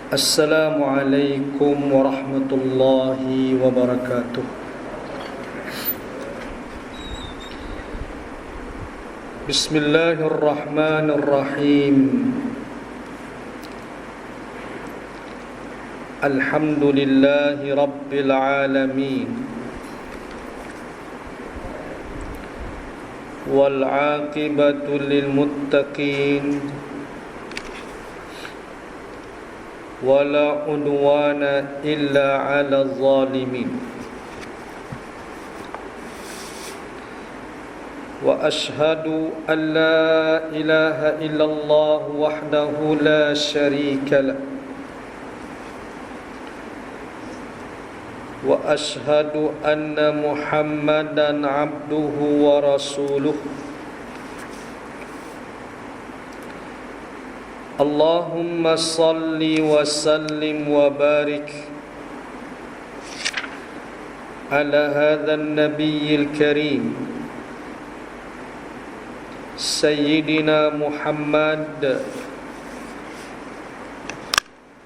Assalamualaikum warahmatullahi wabarakatuh. Bismillahirrahmanirrahim. Alhamdulillahi rabbil alamin. Wal 'aqibatu lil muttaqin. Wala udwana illa 'alal zalimin. Wa ashhadu an la ilaha illallah wahdahu la syarika lah. Wa ashhadu anna Muhammadan 'abduhu wa rasuluh. Allahumma salli wa sallim wa barik ala hadzal nabiyil karim Sayyidina Muhammad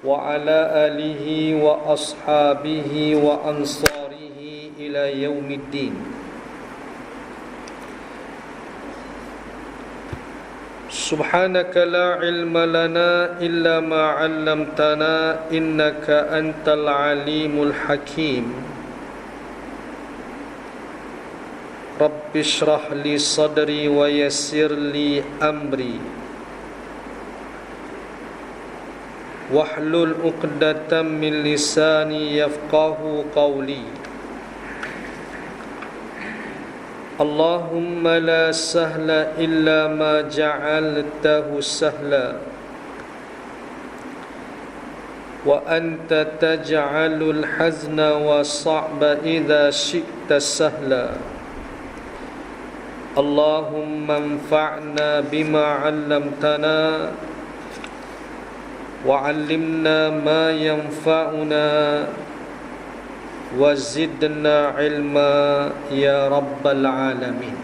wa ala alihi wa ashabihi wa ansarihi ila yaumiddin. Subhanaka la ilma lana illa ma 'allamtana innaka antal alimul hakim. Rabbi shrah li sadri wa yassir li amri wahlul 'uqdatam min lisani yafqahu qawli. Allahumma la sahla illa ma ja'altahu sahla wa anta taj'alul hazna wa sa'ba idza syi'ta sahla. Allahumma anfa'na bima 'allamtana wa 'allimna ma yanfa'una wa zidna ilma ya rabbal alamin.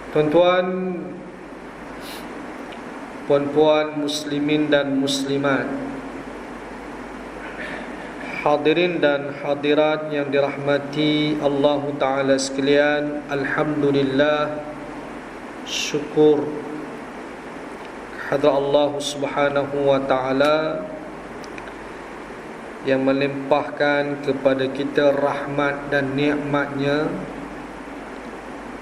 Tuan-tuan, puan-puan muslimin dan muslimat, hadirin dan hadirat yang dirahmati Allah Ta'ala sekalian, alhamdulillah, syukur kehadrat Allah Subhanahu wa Ta'ala yang melimpahkan kepada kita rahmat dan nikmatnya,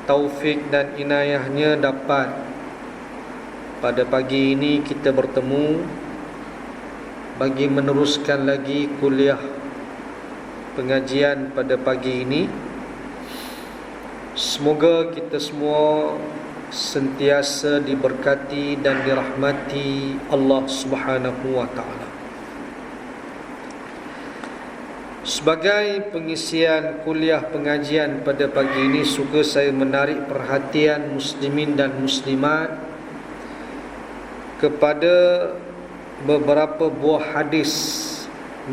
taufik dan inayahnya dapat pada pagi ini kita bertemu bagi meneruskan lagi kuliah pengajian pada pagi ini. Semoga kita semua sentiasa diberkati dan dirahmati Allah Subhanahu wa Ta'ala. Sebagai pengisian kuliah pengajian pada pagi ini, suka saya menarik perhatian muslimin dan muslimat kepada beberapa buah hadis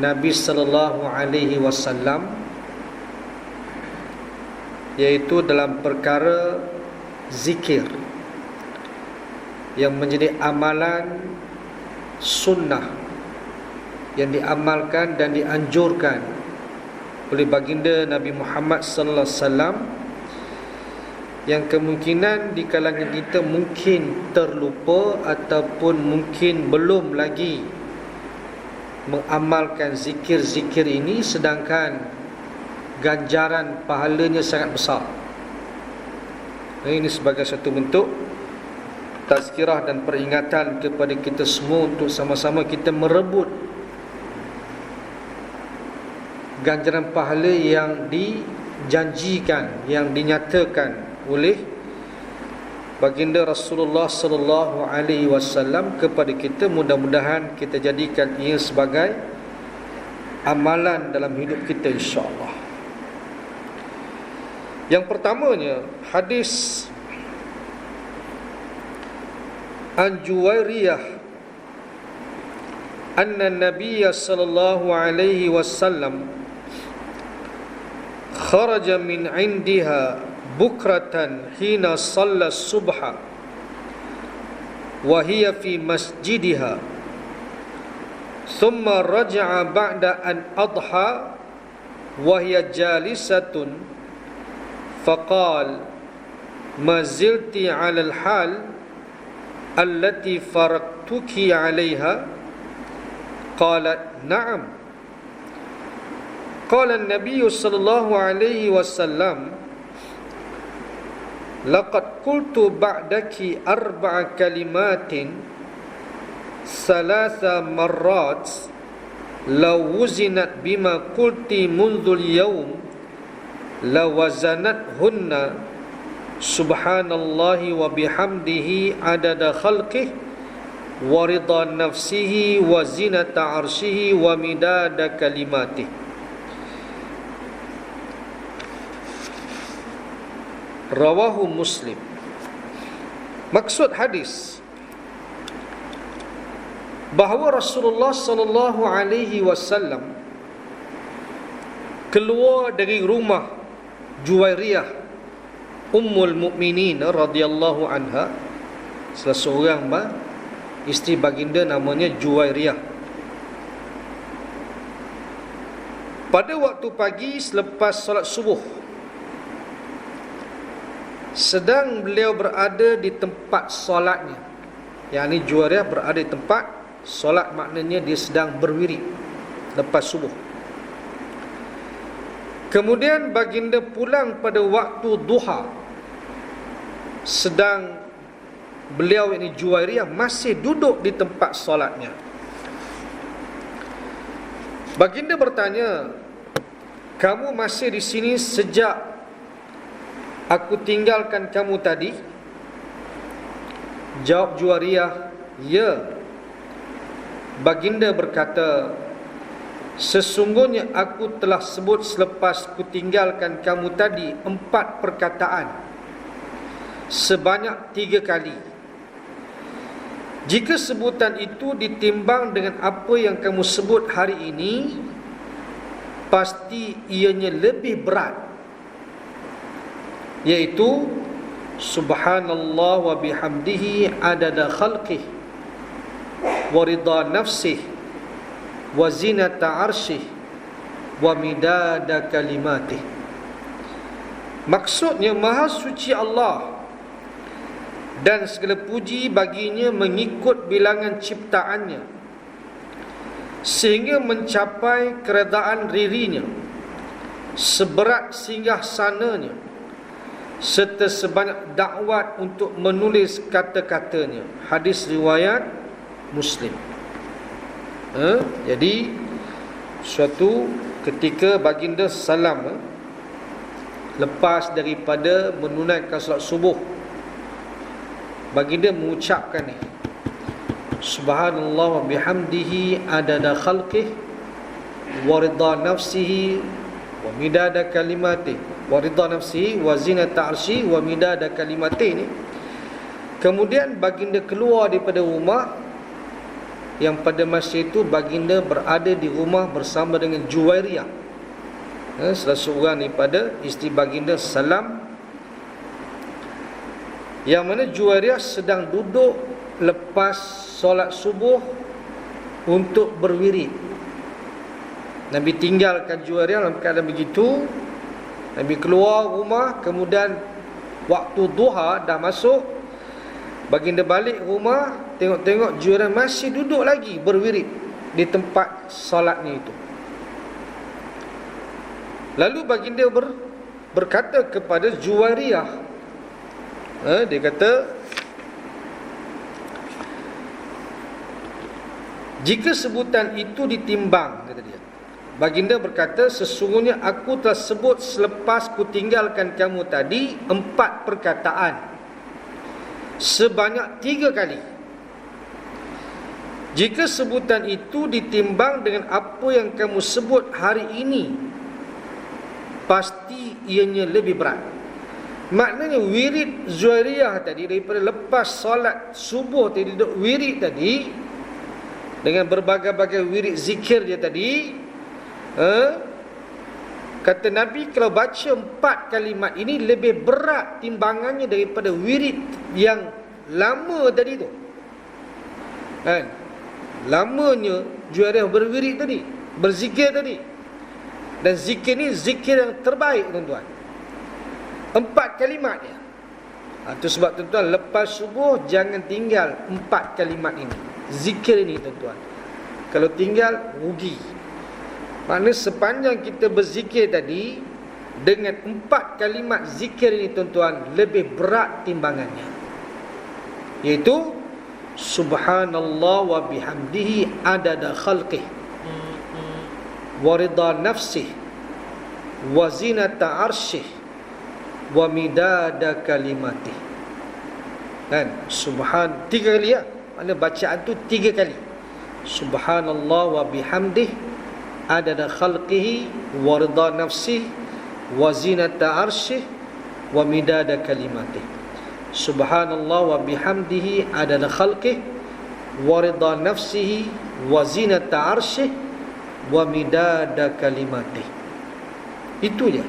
Nabi sallallahu alaihi wasallam, iaitu dalam perkara zikir yang menjadi amalan sunnah yang diamalkan dan dianjurkan oleh baginda Nabi Muhammad sallallahu alaihi wasallam, yang kemungkinan di kalangan kita mungkin terlupa ataupun mungkin belum lagi mengamalkan zikir-zikir ini, sedangkan ganjaran pahalanya sangat besar. Ini sebagai satu bentuk tazkirah dan peringatan kepada kita semua untuk sama-sama kita merebut ganjaran pahala yang dijanjikan, yang dinyatakan oleh baginda Rasulullah sallallahu alaihi wasallam kepada kita. Mudah-mudahan kita jadikan ia sebagai amalan dalam hidup kita, insya-Allah. Yang pertamanya, hadis an Juwairiyah anna Nabiyya sallallahu alaihi wasallam kharaja min indiha bukratan hina shalla subha wa hiya fi masjidiha thumma raja'a ba'da an adha wa hiya jalisatun faqal ma zilti 'ala al-hal allati faraktuki 'alayha qalat na'am qala an-nabiy sallallahu alaihi wasallam laqad qultu ba'daki arba'a kalimatin thalatha marrat law wuzinat bima qulti mundhul yawm la wazanathunna subhanallahi wa bihamdihi adada khalqihi wa ridha nafsihi wa zinata arshihi wa midada kalimatihi. Rawahu Muslim. Maksud hadis bahawa Rasulullah sallallahu alaihi wasallam keluar dari rumah Juwairiyah Ummul Mukminin radhiyallahu anha, salah seorang isteri baginda namanya Juwairiyah. Pada waktu pagi selepas solat subuh, sedang beliau berada di tempat solatnya, yakni Juwairiyah berada di tempat solat, maknanya dia sedang berwirid lepas subuh. Kemudian baginda pulang pada waktu duha, sedang beliau ini Juwairiyah masih duduk di tempat solatnya. Baginda bertanya, kamu masih di sini sejak aku tinggalkan kamu tadi? Jawab Juwairiyah, ya. Baginda berkata, sesungguhnya aku telah sebut selepas ku tinggalkan kamu tadi 4 perkataan sebanyak 3 kali. Jika sebutan itu ditimbang dengan apa yang kamu sebut hari ini, pasti ianya lebih berat, yaitu subhanallah wa bihamdihi adada khalqih wa ridha nafsih wa zinata arsyih wa midada kalimatih. Maksudnya, maha suci Allah dan segala puji baginya mengikut bilangan ciptaannya sehingga mencapai keredaan dirinya, seberat singgah sananya, serta sebanyak dakwat untuk menulis kata-katanya. Hadis riwayat Muslim. Jadi suatu ketika baginda salam lepas daripada menunaikan solat subuh, baginda mengucapkan ni, subhanallah wa bihamdihi adada khalqih wa ridha nafsihi wa midada kalimatihi wa ridha nafsihi wa zinata arsyihi wa midada kalimatihi ni. Kemudian baginda keluar daripada rumah, yang pada masa itu baginda berada di rumah bersama dengan Juwairiyah, salah seorang daripada isteri baginda salam, yang mana Juwairiyah sedang duduk lepas solat subuh untuk berwirid. Nabi tinggalkan Juwairiyah dalam keadaan begitu. Nabi keluar rumah, kemudian waktu duha dah masuk, baginda balik rumah, tengok-tengok Juwairiyah masih duduk lagi berwirid di tempat solatnya itu. Lalu baginda berkata kepada Juwairiyah, dia kata, jika sebutan itu ditimbang, kata dia, baginda berkata, sesungguhnya aku telah sebut selepas ku tinggalkan kamu tadi 4 perkataan sebanyak 3 kali. Jika sebutan itu ditimbang dengan apa yang kamu sebut hari ini, pasti ianya lebih berat. Maknanya wirid Juwairiyah tadi, daripada lepas solat subuh tadi, duduk wirid tadi dengan berbagai-bagai wirid zikir dia tadi, kata Nabi, kalau baca 4 kalimat ini lebih berat timbangannya daripada wirid yang lama tadi tu. lamanya Juwairiyah berwirid tadi, berzikir tadi. Dan zikir ni zikir yang terbaik tuan-tuan. 4 kalimat dia. Itu sebab tuan-tuan, lepas subuh jangan tinggal 4 kalimat ini. Zikir ini tuan-tuan. Kalau tinggal, rugi. Maknanya sepanjang kita berzikir tadi, dengan 4 kalimat zikir ini tuan-tuan, lebih berat timbangannya. Iaitu Subhanallah wa bihamdihi adada khalqih wa ridha nafsih wa zinata arsyih wa midada kalimatih. Kan? 3 kali ya. Mana bacaan tu 3 kali. Subhanallah wa bihamdih adada khalqihi wa ridha nafsih wa zinata arsyih wa midada kalimatih. Subhanallah wa bihamdihi adada khalqih wa ridha nafsihi wa zinata arsyih wa midada kalimatih. Itu je.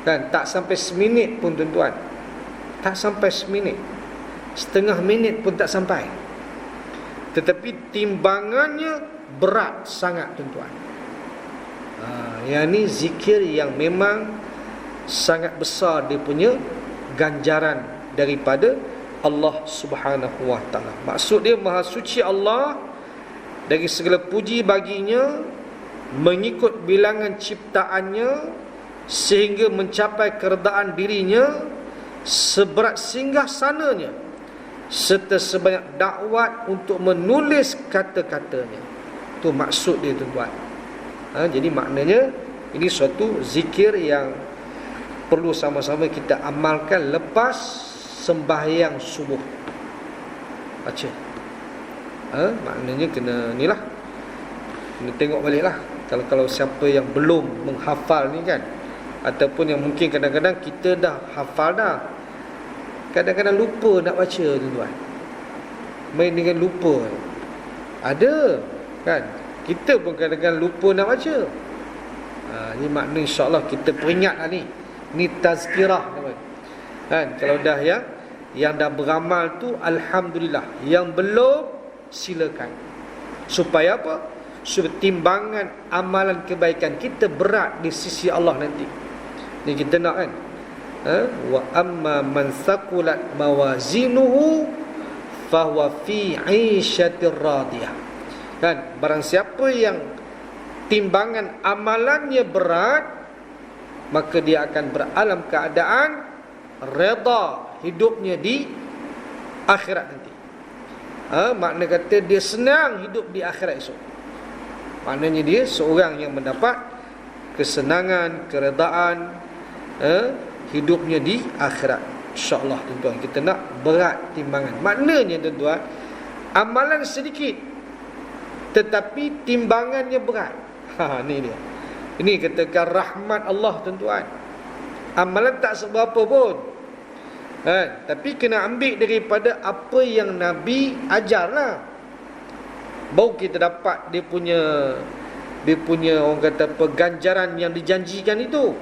Dan tak sampai seminit pun tuan-tuan. Tak sampai seminit. Setengah minit pun tak sampai. Tetapi timbangannya berat sangat tuan-tuan. Yang ni zikir yang memang sangat besar dia punya ganjaran daripada Allah Subhanahu wa taala. Maksud dia maha suci Allah dari segala puji baginya, mengikut bilangan ciptaannya sehingga mencapai keredaan dirinya, seberat singgah sananya, serta sebanyak dakwat untuk menulis kata-katanya. Itu maksud dia tuan-tuan. Jadi maknanya ini suatu zikir yang perlu sama-sama kita amalkan lepas sembahyang subuh. Baca. Maknanya kena inilah. Kena tengok baliklah. Kalau siapa yang belum menghafal ni kan, ataupun yang mungkin kadang-kadang kita dah hafal dah, kadang-kadang lupa nak baca tuan-tuan. Main dengan lupa. Ada kan? Kita pun kadang-kadang lupa nak baca. Ini makna insya-Allah kita peringatlah ni. Ni tazkirah kan? Kalau dah yang dah beramal tu alhamdulillah. Yang belum silakan. Supaya apa? Supaya timbangan amalan kebaikan kita berat di sisi Allah nanti. Ni kita nak kan? Wa amma man thaqulat mawazinuhu fahuwa fi 'ishatir radiyah. Kan, barang siapa yang timbangan amalannya berat, maka dia akan beralam keadaan redha hidupnya di akhirat nanti. Makna kata dia senang hidup di akhirat esok. Maknanya dia seorang yang mendapat kesenangan, keredaan hidupnya di akhirat. InsyaAllah tuan-tuan, kita nak berat timbangan. Maknanya tuan-tuan, amalan sedikit tetapi timbangannya berat. Ni dia. Ini katakan rahmat Allah tuan-tuan. Amalan tak seberapa pun. Tapi kena ambil daripada apa yang Nabi ajarlah. Baru kita dapat dia punya orang kata ganjaran yang dijanjikan itu.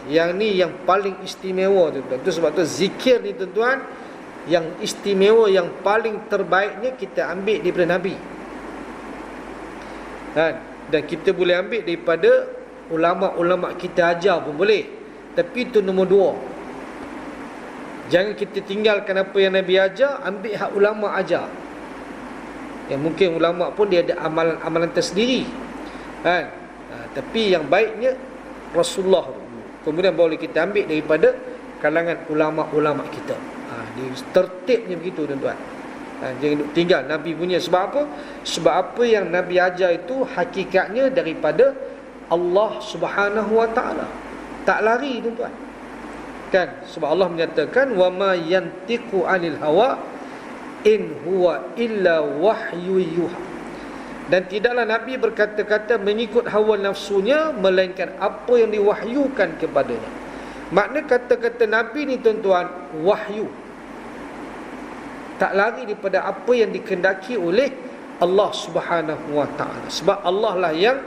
Yang ni yang paling istimewa tuan-tuan. Itu sebab tu zikir ni tuan-tuan, yang istimewa, yang paling terbaiknya kita ambil daripada Nabi. Dan kita boleh ambil daripada ulama-ulama kita ajar pun boleh. Tapi itu nombor 2. Jangan kita tinggalkan apa yang Nabi ajar, ambil hak ulama ajar. Yang mungkin ulama pun dia ada amalan-amalan tersendiri. Tapi yang baiknya Rasulullah. Kemudian boleh kita ambil daripada kalangan ulama-ulama kita. Dia tertibnya begitu tuan-tuan. Jangan tinggal Nabi punya. Sebab apa? Sebab apa yang Nabi ajar itu hakikatnya daripada Allah Subhanahu wa taala. Tak lari tuan-tuan. Kan? Sebab Allah menyatakan wa ma yantiqu 'anil hawa in huwa illa wahyu yuha. Dan tidaklah Nabi berkata-kata mengikut hawa nafsunya, melainkan apa yang diwahyukan kepadanya. Makna kata-kata Nabi ni tuan-tuan, wahyu. Tak lari daripada apa yang dikehendaki oleh Allah Subhanahu wa taala. Sebab Allah lah yang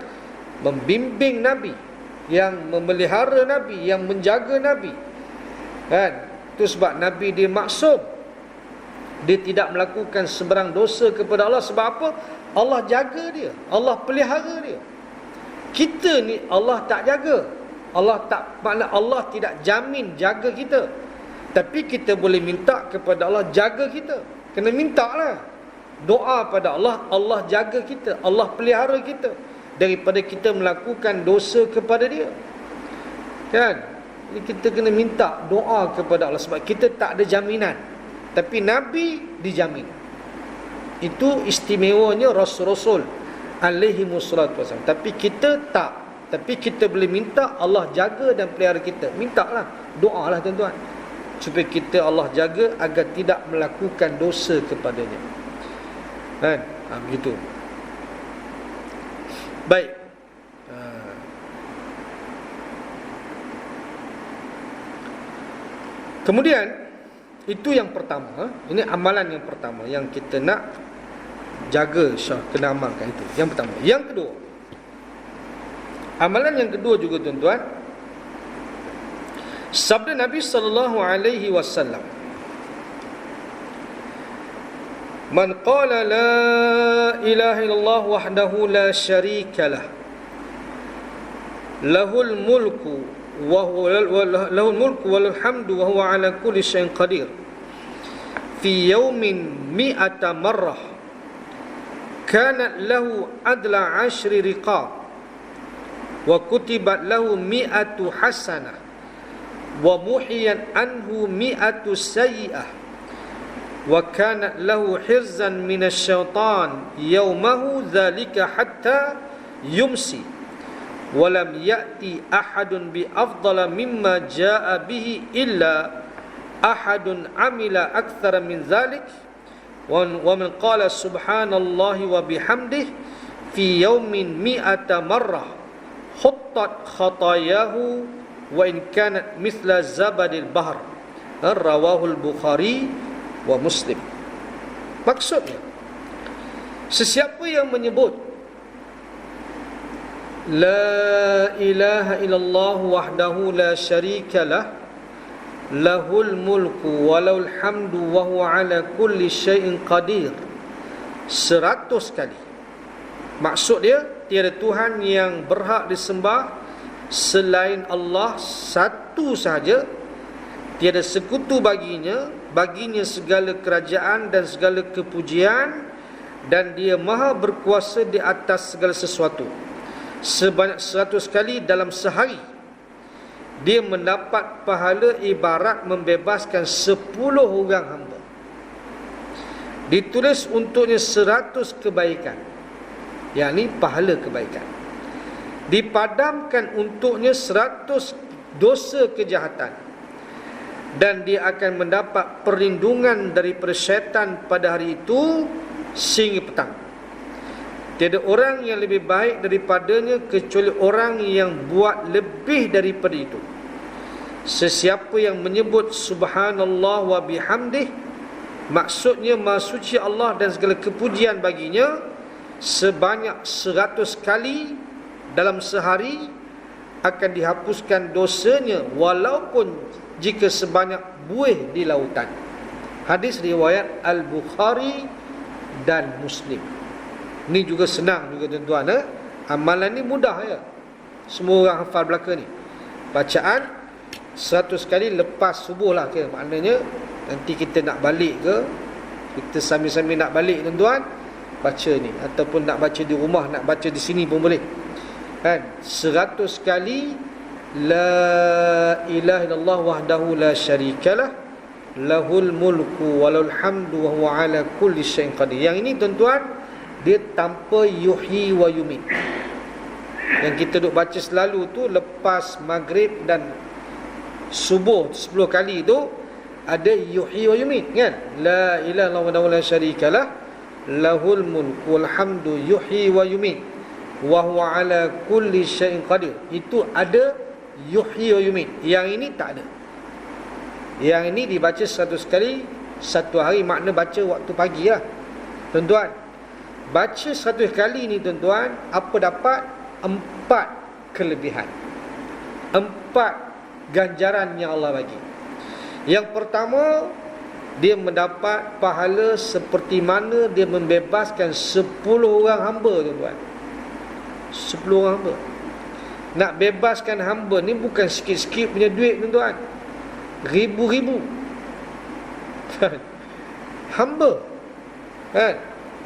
membimbing Nabi, yang memelihara Nabi, yang menjaga Nabi. Kan? Itu sebab Nabi dia maksum. Dia tidak melakukan sebarang dosa kepada Allah. Sebab apa? Allah jaga dia, Allah pelihara dia. Kita ni Allah tak jaga. Makna Allah tidak jamin jaga kita, tapi kita boleh minta kepada Allah jaga kita. Kena minta lah, doa pada Allah, Allah jaga kita, Allah pelihara kita daripada kita melakukan dosa kepada dia. Kan? Jadi kita kena minta doa kepada Allah, sebab kita tak ada jaminan, tapi Nabi dijamin. Itu istimewanya Rasul-Rasul alaihimussalatu wassalam. Tapi kita tak. Tapi kita boleh minta Allah jaga dan pelihara kita. Mintalah, doalah tuan-tuan, supaya kita Allah jaga agar tidak melakukan dosa kepadanya. Kan? Begitu. Baik. Kemudian itu yang pertama. Ini amalan yang pertama yang kita nak jaga, kena amalkan itu. Yang pertama. Yang kedua, amalan yang kedua juga tuan-tuan, sabda Nabi sallallahu alaihi wasallam, man qala la ilaha illallah wahdahu la syarika lah, lahul mulku wa lahul hamdu wa huwa ala kulli syai'in qadir, fi yawmin mi'ata marrah, kanat lahu adla 'ashri riqab, wa kutibat lahu mi'atu hasanah, wa muhiyan anhu mi'atu sayyi'ah, wa kanat lahu hirzan minasyaitan yawmahu dhalika hatta yumsi, wa lam ya'ti ahadun bi afdala mimma ja'a bihi illa ahadun amila akthara min dhalik, wa man qala subhanallahi wa bihamdihi fi yawmin mi'ata marrah khuttat khatayahu wa in kanat mithla zabadil bahr. Rawahul Bukhari wa Muslim. Maksudnya, sesiapa yang menyebut la ilaha illallah wahdahu la syarika lah, lahul mulku wa lahul hamdu wa huwa ala kulli syai'in qadir 100 kali. Maksud dia, tiada Tuhan yang berhak disembah selain Allah satu sahaja, tiada sekutu baginya segala kerajaan dan segala kepujian, dan dia maha berkuasa di atas segala sesuatu. Sebanyak 100 kali dalam sehari, dia mendapat pahala ibarat membebaskan 10 orang hamba. Ditulis untuknya 100 kebaikan, yakni pahala kebaikan. Dipadamkan untuknya 100 dosa kejahatan, dan dia akan mendapat perlindungan daripada syaitan pada hari itu sehingga petang. Tiada orang yang lebih baik daripadanya kecuali orang yang buat lebih daripada itu. Sesiapa yang menyebut subhanallah wa bihamdih, maksudnya maha suci Allah dan segala kepujian baginya, sebanyak 100 kali dalam sehari, akan dihapuskan dosanya walaupun jika sebanyak buih di lautan. Hadis riwayat Al-Bukhari dan Muslim. Ni juga senang juga tuan-tuan. Amalan ni mudah ya. Semua orang hafal belaka ni. Bacaan 100 kali lepas subuh lah ke. Maknanya nanti kita nak balik ke, kita sambil-sambil nak balik tuan-tuan, baca ni. Ataupun nak baca di rumah, nak baca di sini pun boleh. Kan? 100 kali la ilaha illallah wahdahu la syarikalah, lahul mulku wa lahul hamdu wa huwa ala kulli syai'in qadir. Yang ini tuan-tuan, dia tanpa yuhyi wa yumit. Yang kita duk baca selalu tu lepas maghrib dan subuh 10 kali tu ada yuhyi wa yumit kan? La ilaha illallah wahdahu la syarikalah, lahul mulku wal hamdu yuhyi wa yumit wa huwa ala kulli syai'in qadir. Itu ada yuhyi wa yumit. Yang ini tak ada. Yang ini dibaca 100 kali satu hari, makna baca waktu pagi lah tuan-tuan. Baca 100 kali ni tuan-tuan, apa dapat? 4 kelebihan, 4 ganjaran yang Allah bagi. Yang pertama, dia mendapat pahala seperti mana dia membebaskan 10 orang hamba, tuan-tuan. 10 orang hamba. Nak bebaskan hamba ni bukan sikit-sikit punya duit, tuan-tuan. Ribu-ribu hamba, kan?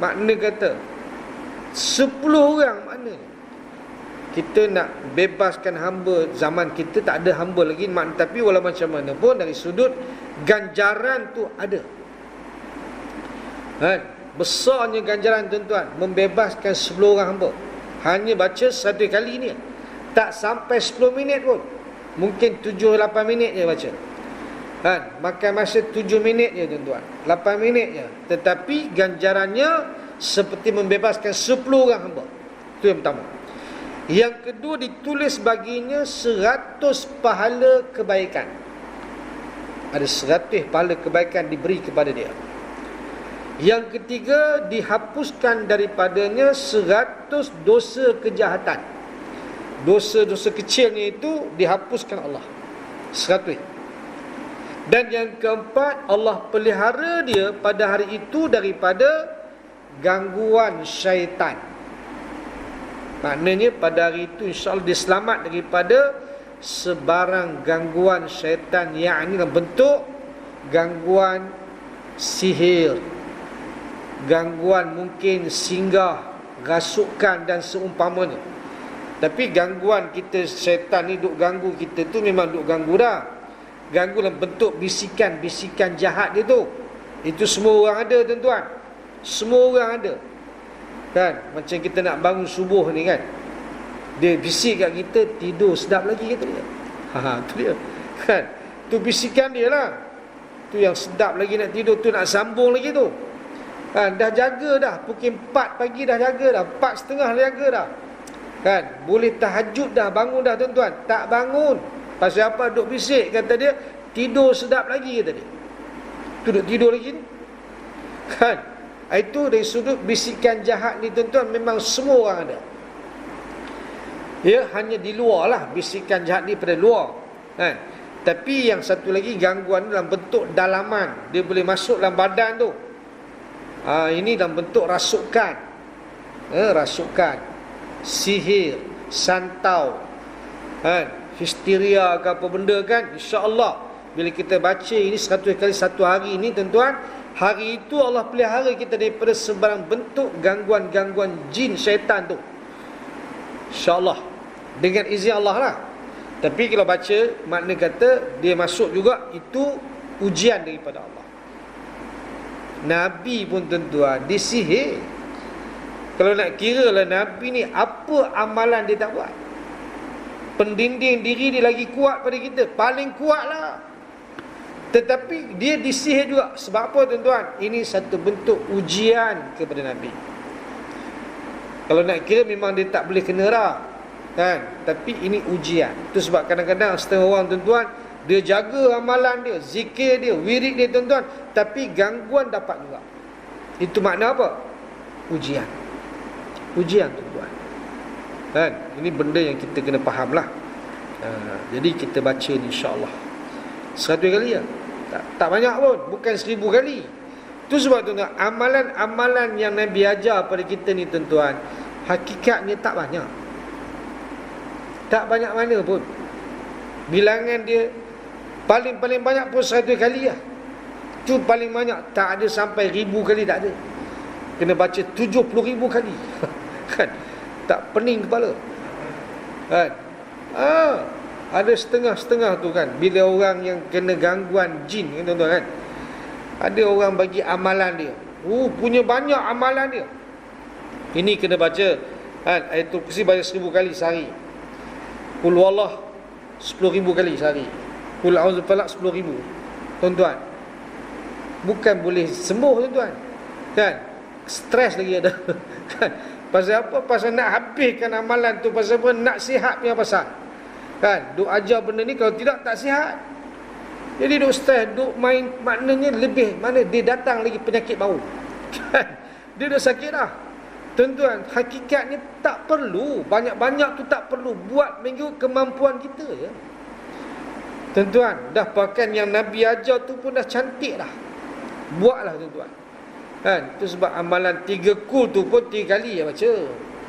Makna kata 10 orang, makna kita nak bebaskan hamba. Zaman kita tak ada hamba lagi, tapi walau macam mana pun dari sudut ganjaran tu ada, kan? Besarnya ganjaran, tuan-tuan, membebaskan 10 orang hamba. Hanya baca satu kali ni, tak sampai 10 minit pun. Mungkin 7-8 minit je baca, kan? Makan masa 7 minit je, tuan-tuan, 8 minit je. Tetapi ganjarannya seperti membebaskan 10 orang hamba. Itu yang pertama. Yang kedua, ditulis baginya 100 pahala kebaikan. Ada 100 pahala kebaikan diberi kepada dia. Yang ketiga, dihapuskan daripadanya 100 dosa kejahatan. Dosa-dosa kecilnya itu dihapuskan Allah 100. Dan yang keempat, Allah pelihara dia pada hari itu daripada gangguan syaitan. Maknanya pada hari itu insya-Allah dia selamat daripada sebarang gangguan syaitan, yang ini dalam bentuk gangguan sihir, gangguan mungkin singgah, rasukan dan seumpamanya. Tapi gangguan kita, syaitan ni duk ganggu kita tu memang duk ganggu dah. Ganggu dalam bentuk bisikan-bisikan jahat dia tu. Itu semua orang ada, tuan-tuan. Semua orang ada, kan? Macam kita nak bangun subuh ni, kan, dia bisik kat kita, tidur sedap lagi, kata dia. Tu dia, kan? Tu bisikan dia lah. Tu yang sedap lagi nak tidur, tu nak sambung lagi tu, kan? Dah jaga dah, pukul 4 pagi dah jaga dah, 4:30 dah jaga dah, kan? Boleh tahajud dah, bangun dah, tuan-tuan. Tak bangun. Pasal apa? Duk bisik, kata dia, tidur sedap lagi, kata dia. Tu duk tidur lagi ni, kan? Itu dari sudut bisikan jahat ni, tuan-tuan, memang semua orang ada. Ya, hanya di luar lah bisikan jahat ni, pada luar, kan? Tapi yang satu lagi, gangguan dalam bentuk dalaman. Dia boleh masuk dalam badan tu. Ini dalam bentuk rasukan, rasukan, sihir, santau, kan? Histeria ke apa benda, kan? InsyaAllah bila kita baca ini 100 kali satu hari ini, tuan-tuan, hari itu Allah pelihara kita daripada sebarang bentuk gangguan-gangguan jin syaitan tu, InsyaAllah, dengan izin Allah lah. Tapi kalau baca, makna kata dia masuk juga, itu ujian daripada Allah. Nabi pun, tuan-tuan, disihir. Kalau nak kira lah Nabi ni, apa amalan dia tak buat? Pendinding diri dia lagi kuat pada kita, paling kuat lah. Tetapi dia disihir juga. Sebab apa, tuan-tuan? Ini satu bentuk ujian kepada Nabi. Kalau nak kira memang dia tak boleh kena lah, kan? Tapi ini ujian. Itu sebab kadang-kadang setengah orang, tuan-tuan, dia jaga amalan dia, zikir dia, wirid dia, tuan-tuan, tapi gangguan dapat juga. Itu makna apa? Ujian. Ujian, tuan-tuan, kan? Ini benda yang kita kena faham lah. Jadi kita baca ni insya-Allah 100 kali ya. Tak banyak pun, bukan 1000 kali. Itu sebab, tuan-tuan, amalan-amalan yang Nabi ajar pada kita ni, tuan-tuan, hakikatnya tak banyak. Tak banyak mana pun. Bilangan dia paling banyak pun 100 kali lah. Itu paling banyak. Tak ada sampai 1000 kali, tak ada. Kena baca 70,000 kali. Kan? Tak pening kepala, kan? Ada setengah-setengah tu, kan, bila orang yang kena gangguan jin, kan, tuan-tuan, kan, ada orang bagi amalan dia, punya banyak amalan dia. Ini kena baca, kan, Ayatul Kursi baca 1000 kali sehari, Qul Huwallah 10,000 kali sehari, Qul A'udzu Falaq 10,000, tuan-tuan. Bukan boleh sembuh, tuan-tuan, kan? Stres lagi ada. Kan? Pasal apa? Pasal nak habiskan amalan tu. Pasal apa? Nak sihat punya pasal, kan? Duk ajar benda ni, kalau tidak tak sihat. Jadi duk stres, duk main, maknanya lebih, mana dia datang lagi penyakit baru. Kan? Dia dah sakit dah. Tuan-tuan, hakikatnya tak perlu banyak-banyak tu, tak perlu. Buat mengikut kemampuan kita je. Tuan-tuan, dah bahkan yang Nabi ajar tu pun dah cantik dah. Buatlah tuan-tuan. Kan? Itu sebab amalan 3 kul tu pun 3 kali ya baca.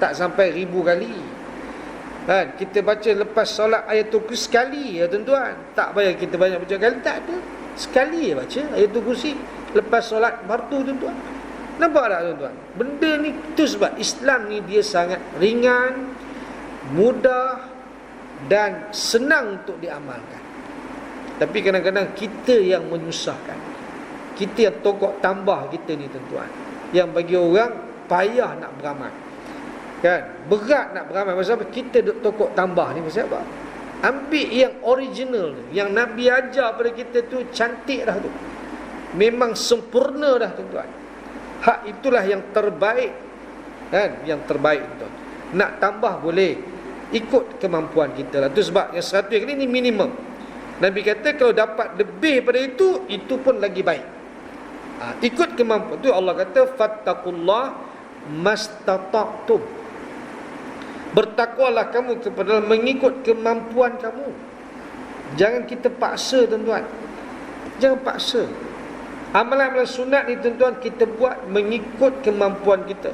Tak sampai 1000 kali. Kan? Kita baca lepas solat Ayatul Kursi sekali ya tuan-tuan. Tak payah kita banyak baca kali, tak ada. Sekali ya baca Ayatul Kursi lepas solat fardu tuan-tuan. Nampak tak tuan-tuan? Benda ni tu sebab Islam ni dia sangat ringan, mudah dan senang untuk diamalkan. Tapi kadang-kadang kita yang menyusahkan. Kita yang tokok tambah kita ni tuan-tuan, yang bagi orang payah nak beramal. Kan? Berat nak beramal. Pasal apa? Kita duk tokok tambah ni pasal apa? Ambil yang original, yang Nabi ajar pada kita tu cantik dah tu. Memang sempurna dah tuan-tuan. Hak itulah yang terbaik. Kan? Yang terbaik tuan. Nak tambah boleh, ikut kemampuan kita lah. Itu sebab yang 100 kali ni minimum. Nabi kata kalau dapat lebih pada itu pun lagi baik. Ikut kemampuan. Itu Allah kata fattaqullah mastata'tum. Bertakwalah kamu kepada mengikut kemampuan kamu. Jangan kita paksa tuan-tuan. Jangan paksa. Amalan-amalan sunat ni tuan-tuan kita buat mengikut kemampuan kita.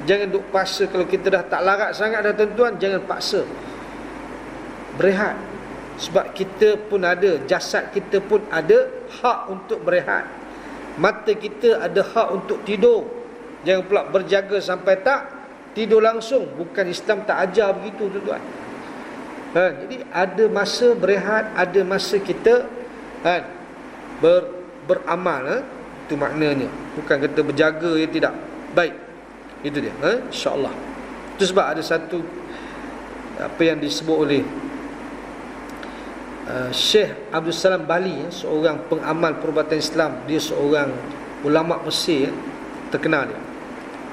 Jangan duk paksa. Kalau kita dah tak larat sangat dah tuan-tuan, jangan paksa. Berehat. Sebab kita pun ada, jasad kita pun ada hak untuk berehat. Mata kita ada hak untuk tidur. Jangan pula berjaga sampai tak tidur langsung. Bukan, Islam tak ajar begitu tuan-tuan. Jadi ada masa berehat, ada masa kita beramal. Itu maknanya. Bukan kata berjaga ya, tidak. Baik. Itu dia. InsyaAllah. Itu sebab ada satu apa yang disebut oleh Syekh Abdul Salam Bali, seorang pengamal perubatan Islam. Dia seorang ulama Mesir terkenal dia.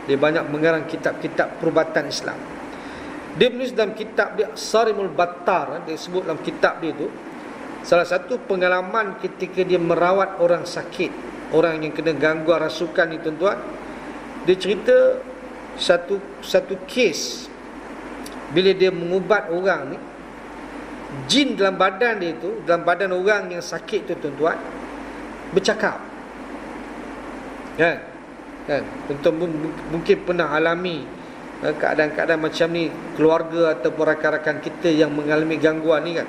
Dia banyak mengarang kitab-kitab perubatan Islam. Dia menulis dalam kitab dia Sarimul Battar. Dia sebut dalam kitab dia tu, salah satu pengalaman ketika dia merawat orang sakit, orang yang kena gangguan rasukan ni tuan-tuan. Dia cerita satu kes bila dia mengubat orang ni, jin dalam badan dia tu, dalam badan orang yang sakit tu tuan-tuan, bercakap. Kan? Tuan-tuan mungkin pernah alami keadaan-keadaan macam ni, keluarga ataupun rakan-rakan kita yang mengalami gangguan ni kan.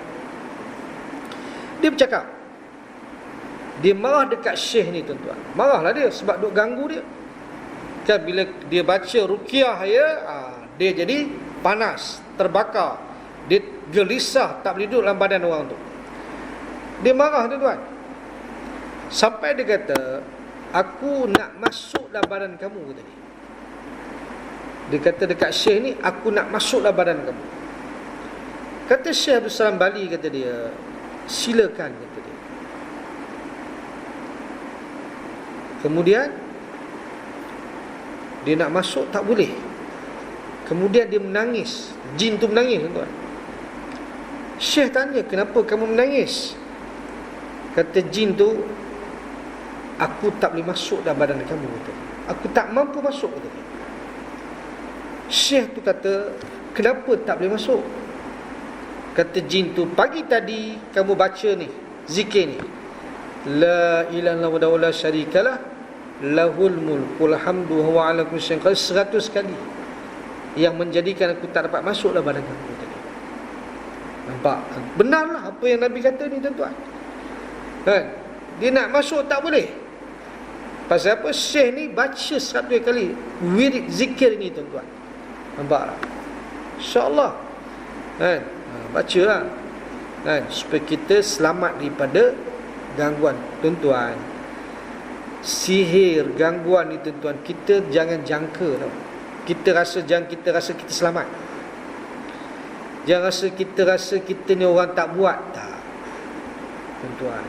Dia bercakap. Dia marah dekat syekh ni tuan-tuan. Marahlah dia sebab duk ganggu dia. Kan bila dia baca ruqyah ya, dia jadi panas, terbakar. Dia gelisah, tak boleh duduk dalam badan orang tu. Dia marah tuan-tuan. Sampai dia kata, aku nak masuk dalam badan kamu, kata dia. Dia kata dekat syekh ni, aku nak masuk dalam badan kamu. Kata Syekh Abdul Salam Bali, kata dia, silakan, kata dia. Kemudian dia nak masuk, tak boleh. Kemudian dia menangis. Jin tu menangis tuan-tuan. Syekh tanya, kenapa kamu menangis? Kata jin tu, aku tak boleh masuk dalam badan kamu, kata. Aku tak mampu masuk, kata. Syekh tu kata, kenapa tak boleh masuk? Kata jin tu, pagi tadi kamu baca ni, zikir ni, la ilaha illallah wa la syarikalah, lahul mulkul hamdu huwa ala kulli syai'in qadir, 100 kali, yang menjadikan aku tak dapat masuk dalam badan kamu, kata. Nampak? Benarlah apa yang Nabi kata ni tuan-tuan. Kan? Dia nak masuk tak boleh. Pasal apa? Syekh ni baca 100 kali wirid zikir ni tuan-tuan. Nampak tak? InsyaAllah. Kan? Baca lah. Kan? Supaya kita selamat daripada gangguan. Tuan-tuan, sihir, gangguan ni tuan-tuan, kita jangan jangka tau. Jangan kita rasa kita selamat. Jangan rasa kita ni orang tak buat. Tak, tuan-tuan.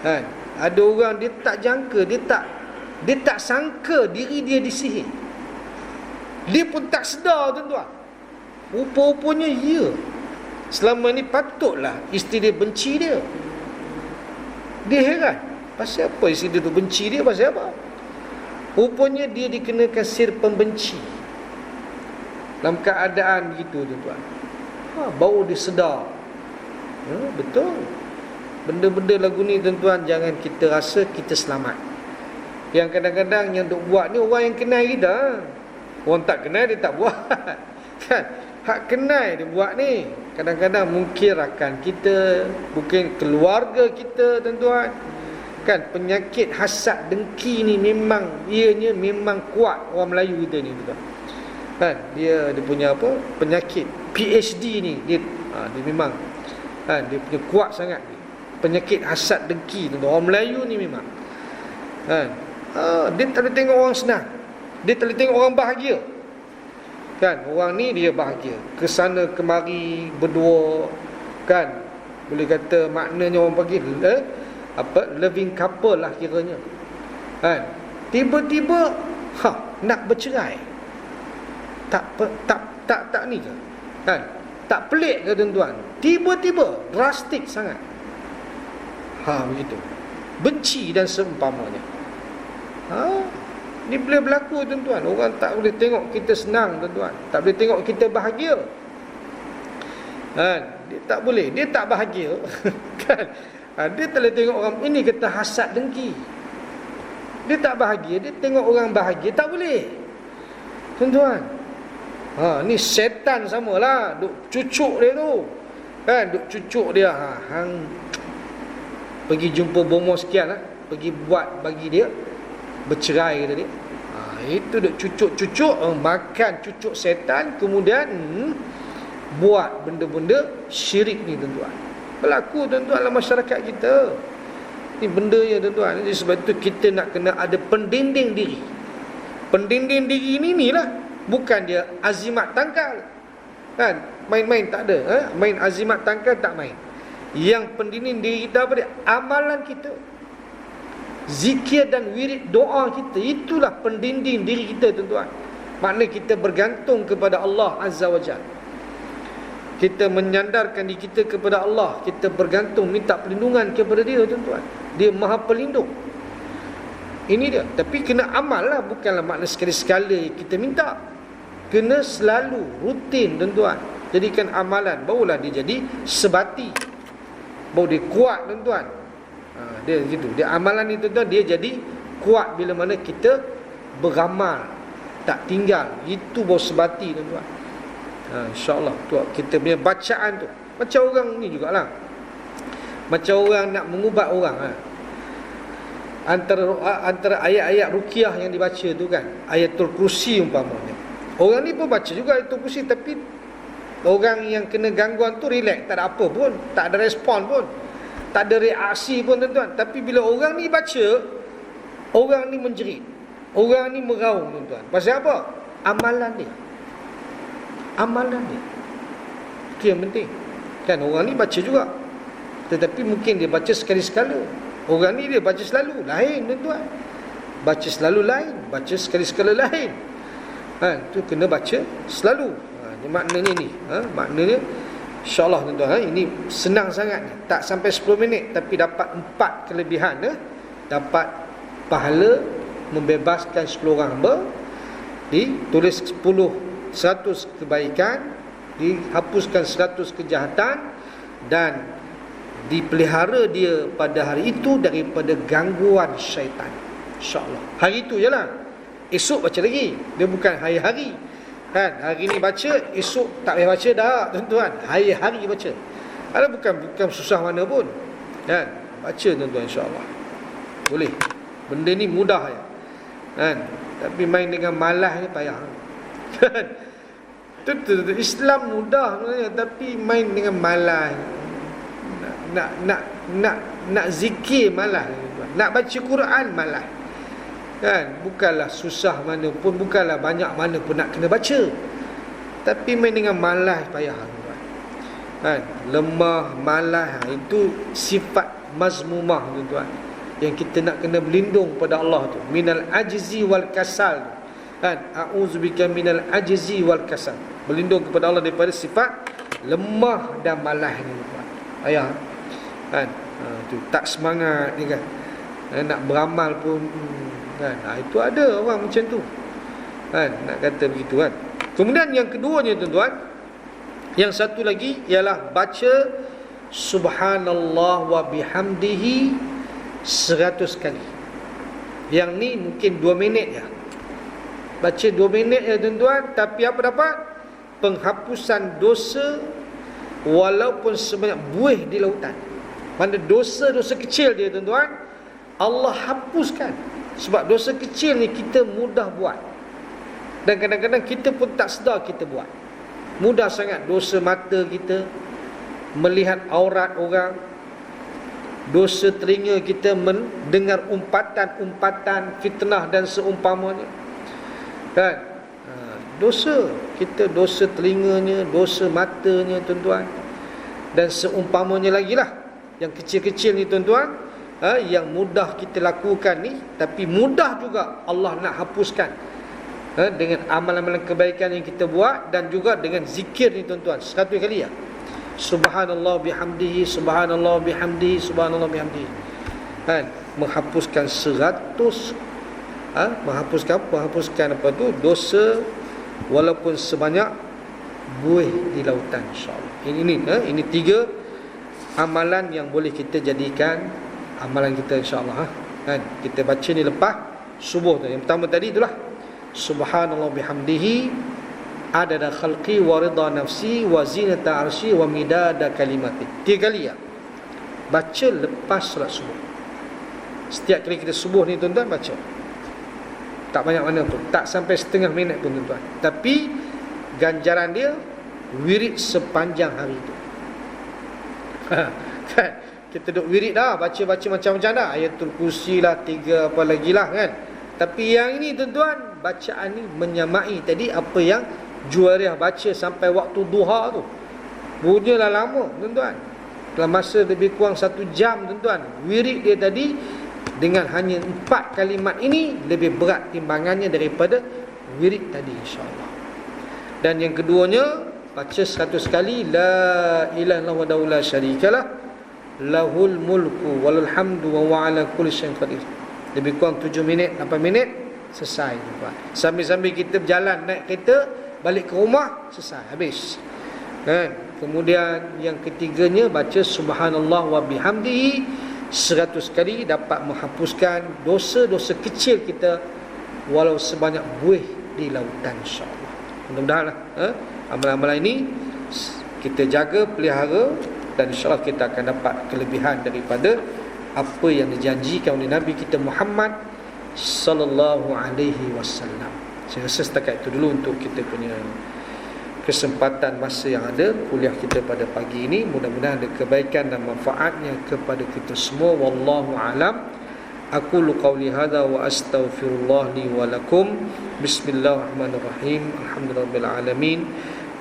Kan? Ada orang dia tak jangka, dia tak sangka diri dia disihir. Dia pun tak sedar tuan-tuan. Rupa-rupanya ya, selama ni patutlah isteri dia benci dia. Dia heran, pasal apa isteri dia tu benci dia, pasal apa? Rupanya dia dikenakan sihir pembenci. Dalam keadaan gitu tuan-tuan, baru dia sedar. Betul. Benda-benda lagu ni tuan-tuan, jangan kita rasa kita selamat. Yang kadang-kadang yang duk buat ni orang yang kenal kita. Orang tak kenal dia tak buat. Kan? Hak kenal dia buat ni. Kadang-kadang mungkin rakan kita, mungkin keluarga kita tuan-tuan. Kan, penyakit hasad dengki ni memang ianya memang kuat orang Melayu kita ni tuan. Kan, dia punya apa? Penyakit PhD ni dia memang kan, dia punya kuat sangat. Penyakit hasad dengki tu orang Melayu ni memang kan, dia tak boleh tengok orang senang, dia tak boleh tengok orang bahagia. Kan, orang ni dia bahagia ke sana kemari berdua, kan, boleh kata maknanya orang panggil loving couple lah kiranya. Kan, tiba-tiba nak bercerai. Tak ni ke? Kan, tak pelik ke tuan-tuan? Tiba-tiba drastik sangat. Begitu. Benci dan seumpamanya. Ni boleh berlaku tuan-tuan. Orang tak boleh tengok kita senang tuan-tuan, tak boleh tengok kita bahagia. Kan, dia tak boleh, dia tak bahagia. Kan, dia tak boleh tengok orang ini kata hasad dengki. Dia tak bahagia, dia tengok orang bahagia, tak boleh. Tuan-tuan, ni setan samalah, duk cucuk dia tu. Kan, duk cucuk dia. Pergi jumpa bomo sekian pergi buat bagi dia bercerai kata dia. Itu duk cucuk-cucuk, makan cucuk setan, kemudian buat benda-benda syirik ni tuan-tuan. Berlaku tuan-tuan dalam masyarakat kita. Ni benda ya tuan-tuan. Jadi sebab itu kita nak kena ada pendinding diri. Pendinding diri ni lah, bukan dia azimat tangkal. Kan, main-main tak ada. Main azimat tangkal tak main. Yang pendinding diri kita apa dia? Amalan kita, zikir dan wirid doa kita. Itulah pendinding diri kita tuan-tuan. Maknanya kita bergantung kepada Allah Azza wa Jalla. Kita menyandarkan diri kita kepada Allah. Kita bergantung, minta perlindungan kepada dia tuan-tuan. Dia Maha Pelindung. Ini dia. Tapi kena amal lah, bukanlah makna sekali-sekala kita minta. Kena selalu, rutin tuan-tuan. Jadikan amalan, barulah dia jadi sebati, baru dia kuat tuan-tuan. Dia gitu. Dia amalan ni tuan-tuan, dia jadi kuat bila mana kita beramal, tak tinggal. Itu baru sebati tuan-tuan. InsyaAllah tu kita punya bacaan tu macam orang ni jugalah, macam orang nak mengubat orang. Antara ayat-ayat ruqyah yang dibaca tu kan, Ayatul Kursi umpamanya. Orang ni pun baca juga Ayatul Kursi, tapi orang yang kena gangguan tu relax, tak ada apa pun, tak ada respon pun, tak ada reaksi pun tuan-tuan. Tapi bila orang ni baca, orang ni menjerit, orang ni meraung tuan-tuan. Pasal apa? Amalan dia. Amalan dia. Itu yang penting. Kan, orang ni baca juga, tetapi mungkin dia baca sekali-sekala. Orang ni dia baca selalu, lain tuan-tuan. Baca selalu lain, baca sekali-sekala lain. Tu kena baca selalu. Maknanya ni, maknanya insya-Allah tuan-tuan, ini senang sangat ni. Tak sampai 10 minit tapi dapat 4 kelebihan. Dapat pahala membebaskan 10 orang hamba, ditulis 100 kebaikan, dihapuskan 100 kejahatan, dan dipelihara dia pada hari itu daripada gangguan syaitan. InsyaAllah. Hari itu je lah. Esok baca lagi. Dia bukan hari-hari. Kan, hari ni baca, esok tak payah baca dah tuan-tuan. Hari-hari baca. Ada bukan susah mana pun. Kan, baca tuan-tuan insya-Allah. Boleh. Benda ni mudah ya. Kan, tapi main dengan malas ni payah. Kan. Islam mudah sebenarnya, tapi main dengan malas. Nak zikir malas, nak baca Quran malas. Kan, bukanlah susah mana pun, bukanlah banyak mana pun nak kena baca, tapi main dengan malas payah. Kan, lemah, malas, itu sifat mazmumah tuan-tuan, yang kita nak kena berlindung pada Allah tu, minal ajzi wal kasal. Kan, a'udzubika minal ajzi wal kasal, berlindung kepada Allah daripada sifat lemah dan malas ni tuan. Ayah. Kan, tu tak semangat ni kan. Nak beramal pun kan, itu ada orang macam tu. Kan, nak kata begitu kan. Kemudian yang keduanya tuan-tuan, yang satu lagi ialah baca subhanallah wa bihamdihi 100 kali. Yang ni mungkin 2 minit ya. Baca 2 minit ya tuan-tuan, tapi apa dapat? Penghapusan dosa walaupun sebanyak buih di lautan. Mana dosa-dosa kecil dia tuan-tuan, Allah hapuskan. Sebab dosa kecil ni kita mudah buat, dan kadang-kadang kita pun tak sedar kita buat. Mudah sangat dosa mata kita, melihat aurat orang, dosa telinga kita mendengar umpatan-umpatan fitnah dan seumpamanya. Kan? Dosa kita, dosa telinganya, dosa matanya tuan-tuan, dan seumpamanya lagi lah. Yang kecil-kecil ni tuan-tuan, yang mudah kita lakukan ni, tapi mudah juga Allah nak hapuskan dengan amalan-amalan kebaikan yang kita buat, dan juga dengan zikir ni tuan-tuan 100 kali ya. Subhanallah bihamdihi, subhanallah bihamdihi, subhanallah bihamdihi. Kan? Menghapuskan 100 menghapuskan apa tu, dosa walaupun sebanyak buih di lautan, insya-Allah. Ini 3 amalan yang boleh kita jadikan amalan kita, insya-Allah. Kan? Kita baca ni lepas subuh tu. Yang pertama tadi itulah subhanallah bihamdihi adada khalqi wa ridha nafsi wa zinata arsy wa midada kalimati. 3 kali ya. Baca lepas solat subuh. Setiap kali kita subuh ni tuan-tuan baca. Tak banyak mana pun, tak sampai setengah minit pun tuan-tuan. Tapi ganjaran dia wirid sepanjang hari tu. Kan? Kita duk wirid dah, baca-baca macam-macam dah. Ayatul Kursi lah, 3 apa lagi lah kan. Tapi yang ini tuan-tuan, bacaan ni menyamai tadi apa yang Juwairiyah baca sampai waktu duha tu. Punyalah lama tuan-tuan, dalam masa lebih kurang 1 jam tuan-tuan. Wirid dia tadi dengan hanya 4 kalimat ini lebih berat timbangannya daripada wirid tadi, insya-Allah. Dan yang keduanya, baca 100 kali la ilaha illallah wahdahu la syarikalah lahul mulku walul hamdu wa huwa ala kulli syai'in qadir. Lebih kurang 7 minit 8 minit selesai tuan. Sambil-sambil kita berjalan naik kereta balik ke rumah, selesai habis. Kan? Kemudian yang ketiganya, baca subhanallah wa bihamdihi 100 kali, dapat menghapuskan dosa-dosa kecil kita walau sebanyak buih di lautan, insya-Allah. Mudah-mudahan amalan-amalan ini kita jaga, pelihara, dan insya-Allah kita akan dapat kelebihan daripada apa yang dijanjikan oleh Nabi kita Muhammad sallallahu alaihi wasallam. Saya rasa setakat itu dulu untuk kita punya kesempatan masa yang ada kuliah kita pada pagi ini. Mudah-mudahan ada kebaikan dan manfaatnya kepada kita semua. Wallahu alam. Aqulu qawli hadza wa astaghfirullah li wa lakum. Bismillahirrahmanirrahim. Alhamdulillahirabbil alamin.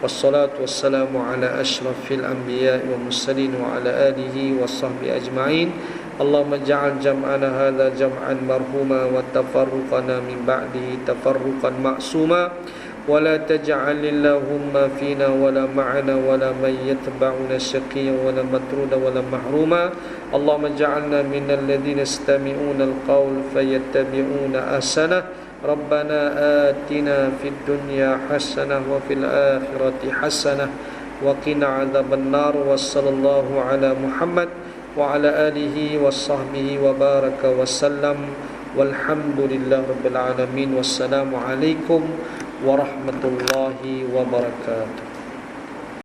Wassalatu wassalamu ala asyrafil anbiya'i wal mursalin wa ala alihi washabbihi ajma'in. Allahumma ja'al jam'ana hadza jam'an marhuma wa tafarruqana min ba'dihi tafarruqan ma'suma. ولا تجعل اللهم فينا ولا معنا ولا من يتبعنا شقيا ولا مطرودا ولا محروما. اللهم اجعلنا من الذين يستمعون القول فيتبعون أحسنه. ربنا آتنا في الدنيا حسنة وفي الآخرة حسنة وقنا عذاب النار. وصلى الله على محمد وعلى آله وصحبه وبارك وسلم والحمد لله رب العالمين. والسلام عليكم warahmatullahi wabarakatuh.